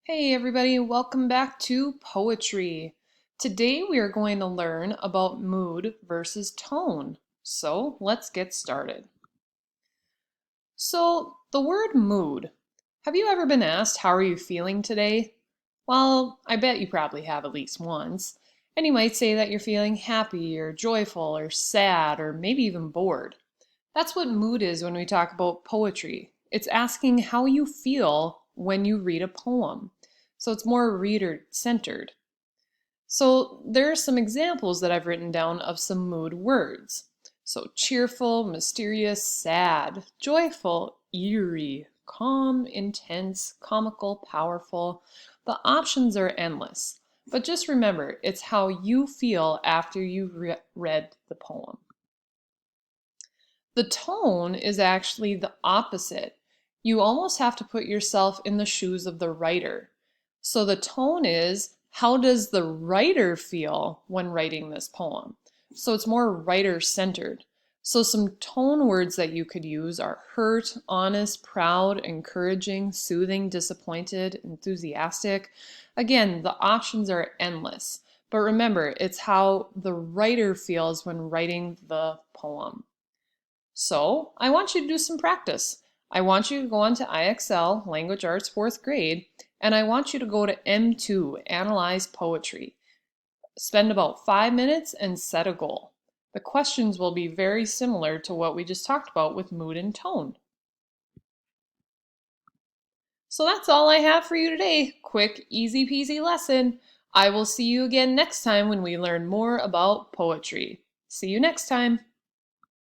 Hey everybody, welcome back to poetry. Today we are going to learn about mood versus tone. So let's get started. So the word mood. Have you ever been asked how are you feeling today? Well, I bet you probably have at least once. And you might say that you're feeling happy or joyful or sad or maybe even bored. That's what mood is when we talk about poetry. It's asking how you feel when you read a poem. So it's more reader centered. So there are some examples that I've written down of some mood words. So cheerful, mysterious, sad, joyful, eerie, calm, intense, comical, powerful. The options are endless. But just remember, it's how you feel after you've read the poem. The tone is actually the opposite. You almost have to put yourself in the shoes of the writer. So the tone is, how does the writer feel when writing this poem? So it's more writer-centered. So some tone words that you could use are hurt, honest, proud, encouraging, soothing, disappointed, enthusiastic. Again, the options are endless. But remember, it's how the writer feels when writing the poem. So I want you to do some practice. I want you to go on to IXL, Language Arts 4th grade, and I want you to go to M2, Analyze Poetry. Spend about 5 minutes and set a goal. The questions will be very similar to what we just talked about with mood and tone. So that's all I have for you today. Quick, easy peasy lesson. I will see you again next time when we learn more about poetry. See you next time.